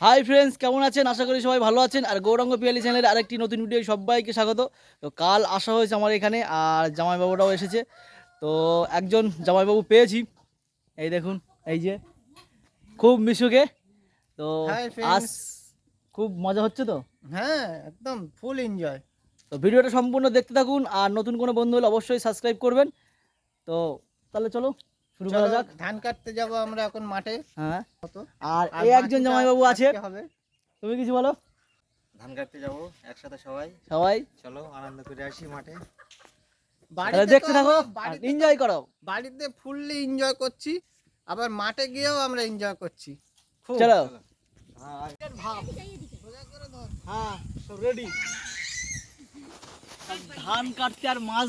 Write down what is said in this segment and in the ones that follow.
Hi friends, কেমন আছেন? আশা করি সবাই ভালো আছেন। আর গৌরাঙ্গ পিয়ালি চ্যানেলের আরেকটি নতুন ভিডিও সবাইকে স্বাগত। তো কাল আসা হয়েছে আমার এখানে, আর জামাইবাবুটাও এসেছে। তো একজন জামাইবাবু পেয়েছি, এই দেখুন, এই যে খুব মিশুকে। তো আজ খুব মজা হচ্ছে। তো হ্যাঁ, একদম ফুল এনজয়। তো ভিডিওটা সম্পূর্ণ দেখতে থাকুন, আর নতুন কোনো বন্ধু হলে অবশ্যই সাবস্ক্রাইব করবেন। তো তাহলে চলো শুরু করা যাক। ধান কাটতে যাব আমরা এখন মাঠে। হ্যাঁ, আর এই একজন জামাইবাবু আছে। তুমি কিছু বলো। ধান কাটতে যাবো একসাথে সবাই সবাই চলো আনন্দ করে আসি মাঠে। দেখতে থাকো, এনজয় করো। বাড়িতে ফুললি এনজয় করছি, আবার মাঠে গিয়েও আমরা এনজয় করছি। চলো। হ্যাঁ, সব রেডি। ধান কাটতে আর মাছ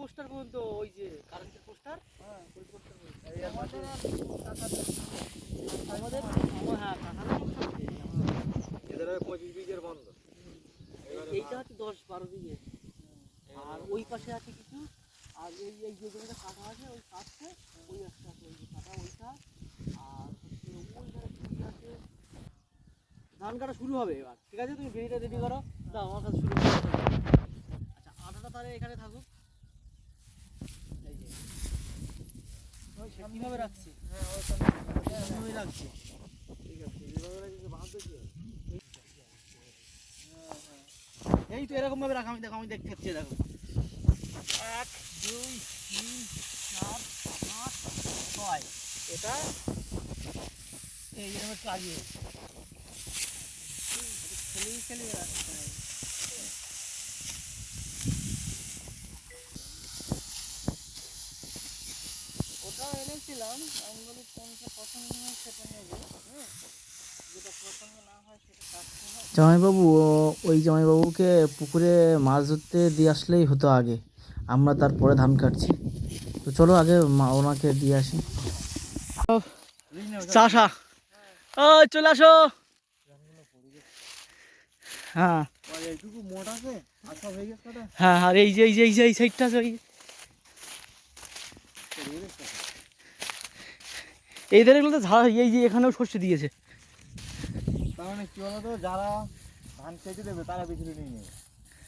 পোস্টার পর্যন্ত, ওই যে কারেন্টের পোস্টার, ওই পোস্টার আমাদের এদের 25 বিঘের বন্ধ, এইটা হচ্ছে 10-12 বিঘে। আর ওই পাশে আছে কিছু, আর এই এই যে জমিটা কাটা আছে, ওই কাটছে, ওই একটা আছে, ওই যে কাটা ওইটা। আর হচ্ছে ওই ধারে কিছু আছে। ধান কাটা শুরু হবে এবার, ঠিক আছে? তুমি ভেড়িটা রেডি করো, দাও আমার কাছে শুরু করো। আচ্ছা, আটাটা তাহলে এখানে থাকুক। এই যে কিভাবে রাখছি? কিভাবে রাখছি? ঠিক আছে, এইভাবে রাখছি, বাঁধতে কি হবে? এই তো এরকম ভাবে রাখা। আমি দেখো, আমি দেখতে দেখো, 1 2 3 4 5 6। এটা এই এরকম একটু লাগিয়ে খেলিয়ে রাখতে হবে। ওটা এনেছিলাম, আমি বলি কোনটা পছন্দ হয় সেটা নেবো। যেটা পছন্দ না হয় সেটা কাটতে হয়। জামাইবাবু, ওই জামাইবাবুকে পুকুরে মাছ ধরতে দিয়ে আসলেই হতো আগে, আমরা তারপরে ধান কাটছি। তো চলো আগে ওনাকে দিয়ে আসি। চাষা, ও চলে আসো। হ্যাঁ এইটুকু মোট আছে, আচ্ছা হয়ে গেছে। হ্যাঁ, আর এই যে এই যে এই যে এই সাইডটা আছে, এই ধারেগুলো তো ঝাড়, এই যে এখানেও সর্ষে দিয়েছে। তার মানে কি বলতো, যারা ধান কেটে দেবে তারা বিক্রি নিয়ে নেবে,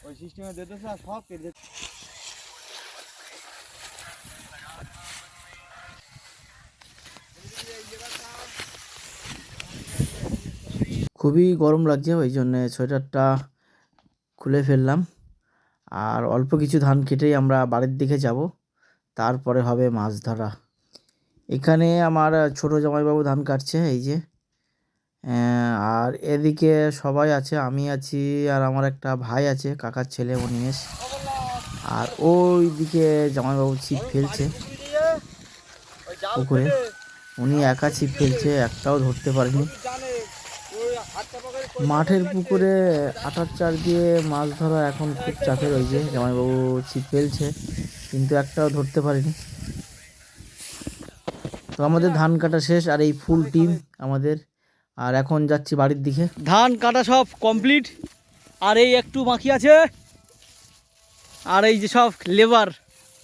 ওই সিস্টেমে দিতেছে আর সব কেটে। খুবই গরম লাগছে, ওই জন্যে সোয়েটারটা খুলে ফেললাম। আর অল্প কিছু ধান কেটেই আমরা বাড়ির দিকে যাব, তারপরে হবে মাছ ধরা। এখানে আমার ছোট জামাইবাবু ধান কাটছে, এই যে। আর এদিকে সবাই আছে, আমি আছি, আর আমার একটা ভাই আছে, কাকার ছেলে অনিমেষ। আর ওই দিকে জামাইবাবু ছিপ ফেলছে পুকুরে। উনি একা ছিপ ফেলছে, একটাও ধরতে পারেনি। মাঠের পুকুরে আটার চার দিয়ে মাছ ধরা এখন খুব চাপের। ওই যে জামাইবাবু ছিপ ফেলছে, কিন্তু একটাও ধরতে পারেনি। তো আমাদের ধান কাটা শেষ, আর এই ফুল টিম আমাদের। আর এখন যাচ্ছি বাড়ির দিকে। ধান কাটা সব কমপ্লিট, আর এই একটু বাকি আছে। আর এই যে সব লেবার,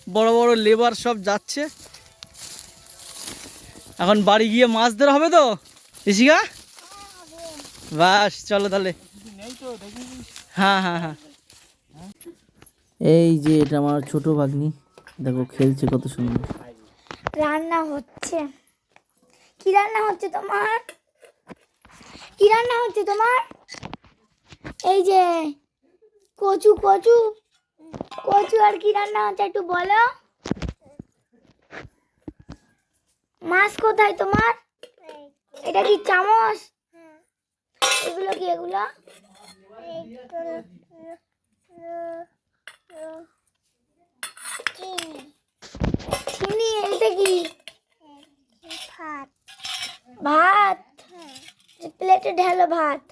বড় বড় লেবার সব যাচ্ছে। এখন বাড়ি গিয়ে মাছ ধরা হবে তো ঋষিকা। বাস চলো তাহলে। নেই তো দেখি। হ্যাঁ হ্যাঁ হ্যাঁ। এই যে এটা আমার ছোট ভাগ্নি, দেখো খেলছে কত সুন্দর। রান্না হচ্ছে। কি রান্না হচ্ছে তোমার? কি রান্না হচ্ছে তোমার? এই যে কচু কচু কচু আর কি রান্না হচ্ছে একটু বলো। মাছ কোথায় তোমার? এটা কি চামচ? এগুলো কি এগুলো? চিনি। এটা কি? ভাত। ভাত প্লেটে ঢেলো ভাত।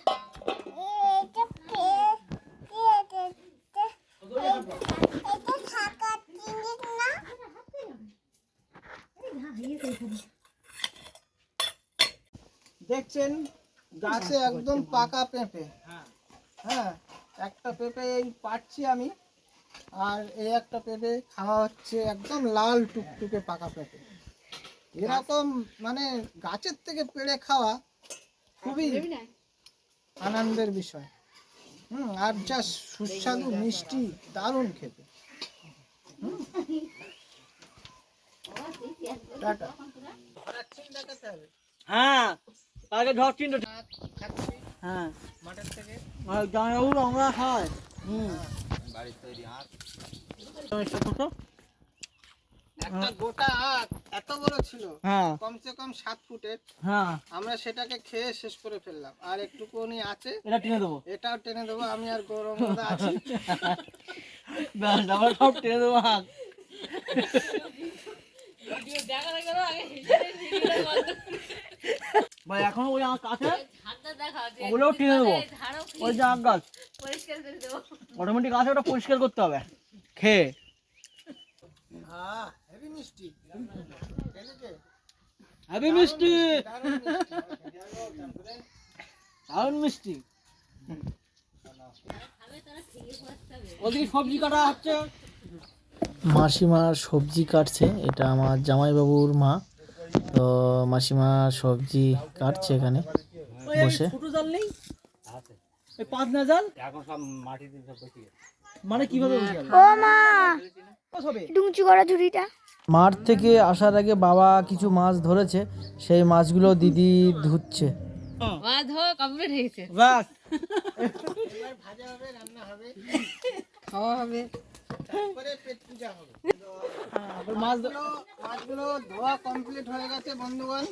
দেখছেন গাছে একদম পাকা পেঁপে। হ্যাঁ, একটা পেঁপে এই পাচ্ছি আমি, আর এই একটা পেঁপে খাওয়া হচ্ছে একদম লাল টুকটুকে পাকা পেঁপে। এরকম মানে গাছের থেকে পেড়ে খাওয়া খুবই আনন্দের বিষয়। আর যা সুস্বাদু মিষ্টি, দারুণ খেতে। টাটা। হ্যাঁ আগে ধর চিন্তা। হ্যাঁ মাঠের থেকে আর জামাইবাবু আমরা খাই। বাড়ির তৈরি আখ। একটা গোটা আখ এত বড় ছিল, হ্যাঁ কমসে কম 7 ফুটের। হ্যাঁ আমরা সেটাকে খেয়ে শেষ করে ফেললাম, আর একটুকুনি আছে, এটা টেনে দেবো। এটাও টেনে দেবো। আমি আর গরম মধ্যে আছি। ব্যাস আমরা সব টেনে দেবো হাত। ভাই এখনো ওই আঁক আছে, ওগুলোও টেনে দেবো। ওই যে আঁক গাছ অটোমেটিক আছে, ওটা পরিষ্কার করতে হবে খেয়ে। হেভি মিষ্টি। এদিকে হ্যাপি মিষ্টি, দারুণ মিষ্টি। দারুণ মিষ্টি। ওদিকে সবজি কাটা হচ্ছে, মাসিমা সবজি কাটছে। এটা আমার জামাইবাবুর মা, তো মাসিমা সবজি কাটছে এখানে বসে। ছোট জাল নেই, এই পাঁচ না জাল এখন সব মাটিতে সব বসে গেছে। মানে কিভাবে বসে যাবে? ও মা, একটু উঁচু করো ঝুড়িটা। মাঠ থেকে আসার আগে বাবা কিছু মাছ ধরেছে, সেই মাছগুলো দিদি ধুচ্ছে। মাছ ধোয়া কমপ্লিট হয়েছে। বাস এবার ভাজা হবে, রান্না হবে, খাওয়া হবে, তারপরে পেট পূজা হবে। মাছগুলো ধোয়া কমপ্লিট হয়ে গেছে বন্ধুগণ।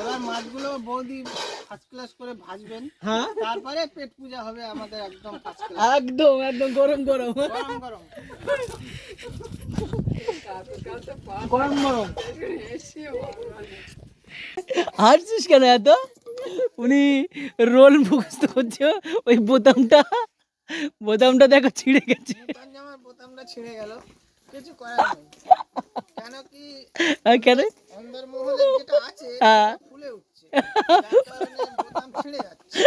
এবার মাছগুলো বৌদি ফার্স্ট ক্লাস করে ভাজবেন, হ্যাঁ তারপরে পেট পূজা হবে আমাদের একদম ফার্স্ট ক্লাস। একদম একদম গরম গরম গরম গরম। গরম গরম। হাসছিস কেন এত? উনি রোল মুখস্থ করছে, ওই বোতামটা দেখো ছিঁড়ে গেছে। নতুন জামার বোতামটা ছিঁড়ে গেল, কিছু করার নেই। কেন কি কেন? অন্দরমহলে যেটা আছে হ্যাঁ। সেটা ফুলে উঠছে, যার কারণে বোতাম ছিঁড়ে যাচ্ছে।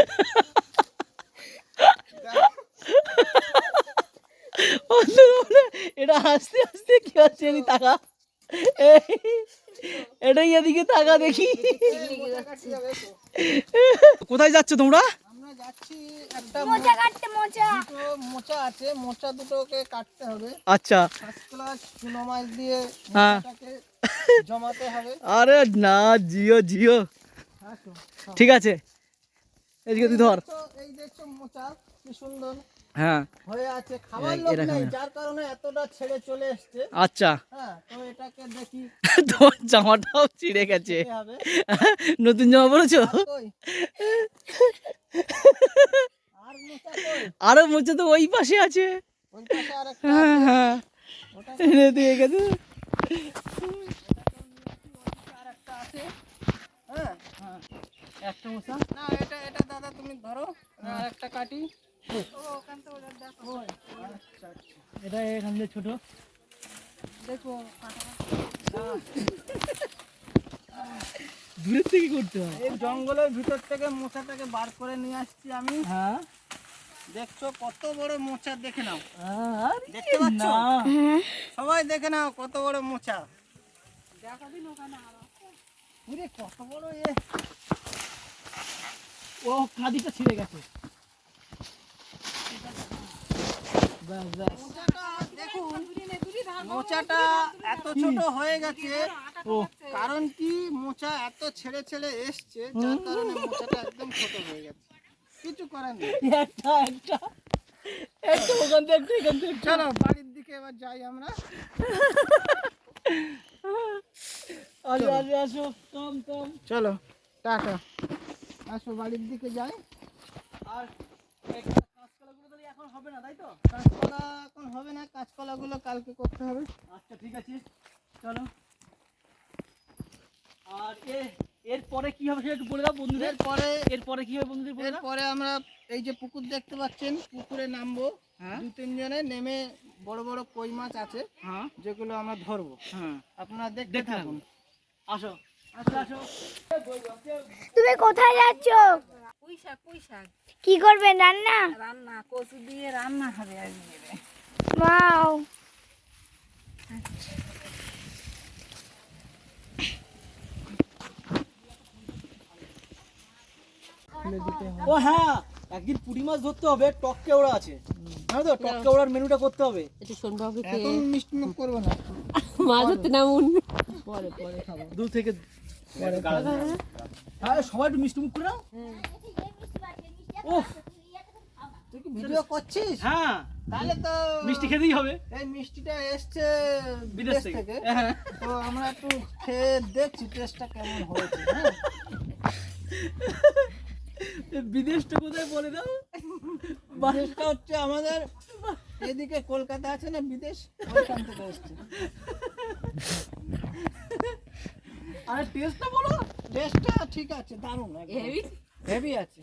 এটা আস্তে আস্তে কি হচ্ছে এদিকে তাকা, এটাই এদিকে তাকা দেখি। মোচা কাটতে যাবে তো? কোথায় যাচ্ছ তোমরা? আমরা যাচ্ছি, একটা মোচা কাটতে। মোচা দুটো মোচা আছে, মোচা দুটোকে কাটতে হবে। আচ্ছা ফার্স্ট ক্লাস চুনো মাছ দিয়ে হ্যাঁ। মোচাটাকে জমাতে হবে। আরে না, জিও জিও, আসো। ঠিক আছে এদিকে তুই ধর। এই দেখছো মোচা কি সুন্দর হ্যাঁ হয়ে আছে, খাবার লোক এরকম। নেই, যার কারণে এতটা ছেড়ে চলে এসছে। আচ্ছা হ্যাঁ, তো এটাকে দেখি তোর জামাটাও ছিঁড়ে গেছে, কি হবে। নতুন জামা পরেছো? আর কই? আর মোচা কই? আরো মুছে তো ওই পাশে আছে। ওই পাশে আরেকটা হ্যাঁ আছে, হ্যাঁ ওটা এনে দিয়ে গেছে। আরেকটা আছে। হ্যাঁ, একটা মোছা না এটা এটা দাদা তুমি ধরো, আরেকটা কাটি। ওই, আচ্ছা, আচ্ছা। এটা এখান দিয়ে ছোট। দেখো দূরের থেকে করতে হয়। এই জঙ্গলের ভিতর থেকে মোচাটাকে বার করে নিয়ে আসছি আমি। হ্যাঁ দেখছো কত বড় মোচা, দেখে নাও। আরে দেখতে পাচ্ছ? না, সবাই দেখে নাও কত বড় মোচা। ওরে কত বড় ও কাঁদিটা ছিঁড়ে গেছে। ব্যাস ব্যাস। দেখুন মোচাটা এত ছোট হয়ে গেছে, ও কারণ কি মোচা এত ছেড়ে ছেড়ে এসছে, যার কারণে মোচাটা একদম ছোট হয়ে গেছে। কিছু করার নেই। একটা একটা একটা ওখান থেকে একটা এখান থেকে একটা। চলো বাড়ির দিকে এবার যাই আমরা। আসো আসো আসো, কম কম। চলো টাটা, আসো বাড়ির দিকে যাই। আর এই কাঁচকলাগুলো তাহলে এখন হবে না, তাই তো? কাঁচকলা এখন হবে না, কাঁচকলাগুলো কালকে করতে হবে। আচ্ছা ঠিক আছে, চলো। আর এরপরে কি হবে সেটা একটু বলে দাও বন্ধুদের। এরপরে কি হবে বন্ধুদের বলে দাও। এরপরে আমরা এই যে পুকুর দেখতে পাচ্ছেন, পুকুরে নামবো। হ্যাঁ 2-3 জনে নেমে বড় বড় কই মাছ আছে হ্যাঁ যেগুলো আমরা ধরবো। হ্যাঁ, আপনারা দেখতে দেখতে থাকুন। আসো আসো আসো। তুমি কোথায় যাচ্ছ? পুঁই শাক কি করবেন রান্না? রান্না কচু দিয়ে রান্না হবে আজকে। ওয়াও, ও হ্যাঁ, একদিন পুঁটি মাছ ধরতে হবে, টক কেওড়া আছে, জানো তো? টক কেওড়ার মেনুটা করতে হবে। একটু শোনবাবু এখন মিষ্টি মুখ করবো না, মাছ ধরতে নামুন। পরে পরে খাবো। দূর থেকে হ্যাঁ, সবাই একটু মিষ্টি মুখ করে নাও। উফ, তুই কি ভিডিও করছিস? হ্যাঁ তাহলে তো মিষ্টি খেতেই হবে। এই মিষ্টিটা এসছে বিদেশ বিদেশ থেকে। থেকে। হ্যাঁ। তো আমরা একটু খেয়ে দেখছি টেস্টটা কেমন হয়েছে। হ্যাঁ বিদেশটা কোথায় বলে দাও। বিদেশটা হচ্ছে আমাদের এদিকে কলকাতা আছে না বিদেশ, ওইখান থেকে এসছে। আরে টেস্টটা বলো। টেস্টটা ঠিক আছে, দারুণ হেভি। হেভি আছে।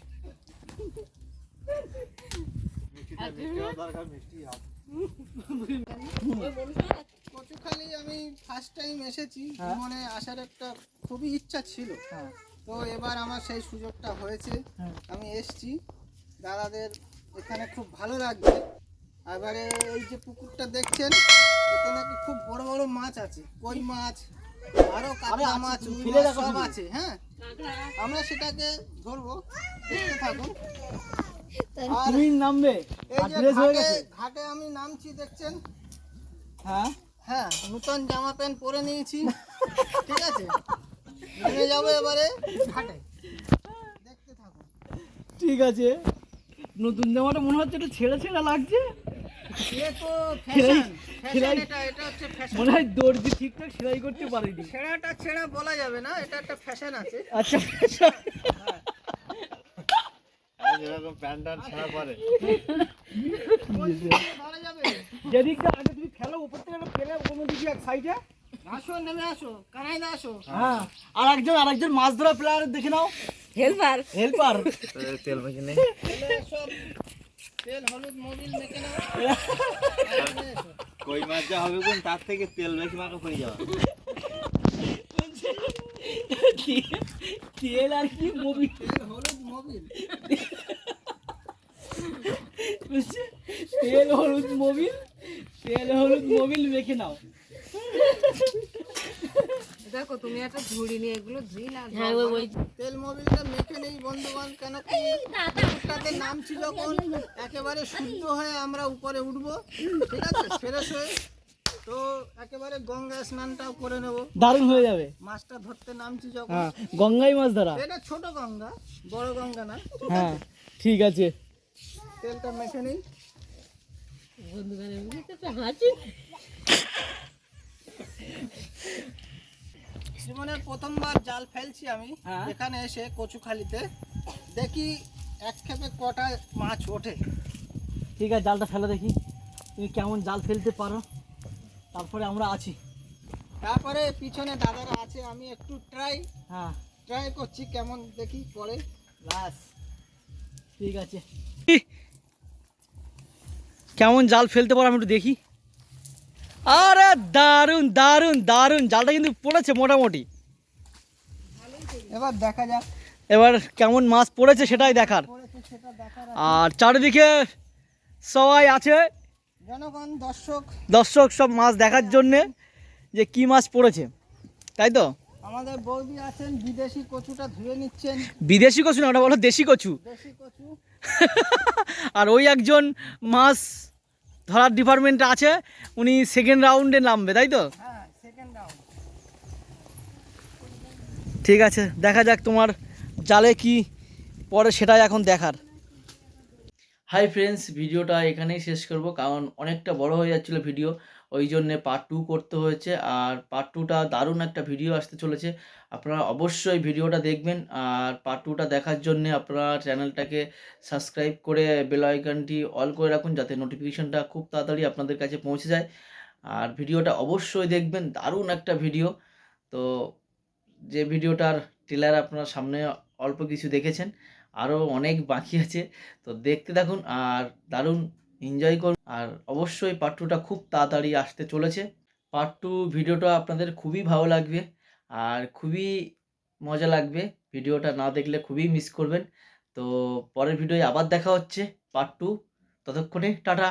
কচুখালি আমি ফার্স্ট টাইম এসেছি, জীবনে আসার একটা খুবই ইচ্ছা ছিল। হ্যাঁ তো এবার আমার সেই সুযোগটা হয়েছে, হ্যাঁ। আমি এসেছি। দাদাদের এখানে খুব ভালো লাগছে। এবারে এই যে পুকুরটা দেখছেন, এতে নাকি খুব বড় বড় মাছ আছে, কই মাছ, আরো কাঁকড়া আছে, মাছ, তুমি রুই ফেলে মাছ রাখো সব শুধু। আছে। হ্যাঁ, আমরা সেটাকে ধরবো, দেখতে থাকুন। আর তুমি নামবে এই আর যে ড্রেস হয়ে ঘাটে গেছে। ঘাটে আমি নামছি দেখছেন। হ্যাঁ হ্যাঁ, নতুন জামা প্যান্ট পরে নিয়েছি, ঠিক আছে। নেমে যাবো এবারে ঘাটে, দেখতে থাকুন। ঠিক আছে। নতুন জামাটা মনে হচ্ছে একটু ছেঁড়া ছেঁড়া লাগছে। এ তো ফ্যাশন, সেলাই- এটা হচ্ছে ফ্যাশন। মনে হয় দর্জি ঠিকঠাক সেলাই করতে পারিনি। ছেঁড়াটা ছেঁড়া বলা যাবে না, এটা একটা ফ্যাশন আছে। আচ্ছা যেরকম প্যান্ট টান ছাড়া পরে বলা যাবে। যেদিকটা আগে তুমি ফেলো উপর থেকে একটা ফেলে কোনো দিকে এক সাইডে। আসো, নেমে আসো, কানাইদা আসো। হ্যাঁ, আরেকজন মাছ ধরা প্লেয়ার দেখে নাও, হেল্পার। হেল্পার। তেল মেখে নেই। এলে সব তেল হলুদ মোবিল মেখে নাও। আর নেমে এসো। কই মাছ যা হবে কোন, তার থেকে তেল বেশি মাখা হয়ে যাবে। তেল আর কি মোবিল, তেল হলুদ মোবিল। তেল হলুদ মোবিল মেখে নাও। দেখো তুমি একটা ঝুড়ি নিয়ে এগুলো ধুই না। তেল মোবিলটা মেখে নেই বন্ধুগণ, কেন কি পুকুরটাতে নামছি যখন একেবারে শুদ্ধ হয়ে আমরা উপরে উঠবো, ঠিক আছে, ফ্রেশ হয়ে। তো একেবারে গঙ্গা স্নানটাও করে নেব। দারুণ হয়ে যাবে। মাছটা ধরতে নামছি যখন, হ্যাঁ, গঙ্গায় মাছ ধরা। এটা ছোট গঙ্গা, বড় গঙ্গা না। হ্যাঁ ঠিক আছে। তেলটা মেখে নিই। জীবনের প্রথমবার জাল ফেলছি আমি হ্যাঁ। এখানে এসে কচুখালিতে, দেখি এক খেপে কটা মাছ ওঠে। ঠিক আছে, জালটা ফেলে দেখি তুমি কেমন জাল ফেলতে পারো, তারপরে আমরা আছি। তারপরে পিছনে দাদারা আছে, আমি একটু হ্যাঁ ট্রাই করছি কেমন দেখি পরে। বাস ঠিক আছে। কেমন জাল ফেলতে পারো আমি একটু দেখি। আরে দারুণ দারুণ দারুণ, জালটা কিন্তু পড়েছে মোটামুটি। এবার দেখা যাক এবার কেমন মাছ পড়েছে সেটাই দেখার। পড়েছে সেটা দেখার। আর চারিদিকে সবাই আছে, জনগণ, দর্শক, দর্শক সব মাছ দেখার জন্যে যে কি মাছ পড়েছে, তাই তো? আমাদের বৌদি আছেন বিদেশি কচুটা ধুয়ে নিচ্ছেন, বিদেশি কচু না, ওটা বলো দেশি কচু। দেশি কচু। আর ওই একজন মাছ ধরার ডিপার্টমেন্টে আছে, উনি সেকেন্ড রাউন্ডে নামবে, তাই তো? হ্যাঁ, সেকেন্ড রাউন্ড। ঠিক আছে, দেখা যাক তোমার জালে কি পরে, সেটাই এখন দেখার। হাই ফ্রেন্ডস, ভিডিওটা এখানেই শেষ করব, কারণ অনেকটা বড় হয়ে যাচ্ছিল ভিডিও, ওই জন্যে পার্ট 2 করতে হয়েছে। আর পার্ট 2টা দারুণ একটা ভিডিও আসতে চলেছে, আপনারা অবশ্যই ভিডিওটা দেখবেন। আর পার্ট 2টা দেখার জন্য আপনারা চ্যানেলটাকে সাবস্ক্রাইব করে বেল আইকনটি অল করে রাখুন, যাতে নোটিফিকেশনটা খুব তাড়াতাড়ি আপনাদের কাছে পৌঁছে যায়। আর ভিডিওটা অবশ্যই দেখবেন, দারুণ একটা ভিডিও। তো যে ভিডিওটার ট্রেলার আপনারা সামনে অল্প কিছু দেখেছেন, আরও অনেক বাকি আছে, তো দেখতে থাকুন আর দারুণ এনজয় করুন। আর অবশ্যই পার্ট 2টা খুব তাড়াতাড়ি আসতে চলেছে। পার্ট 2 ভিডিওটা আপনাদের খুবই ভালো লাগবে আর খুবই মজা লাগবে, ভিডিওটা না দেখলে খুবই মিস করবেন। তো পরের ভিডিওয় আবার দেখা হচ্ছে পার্ট 2, ততক্ষণে টাটা।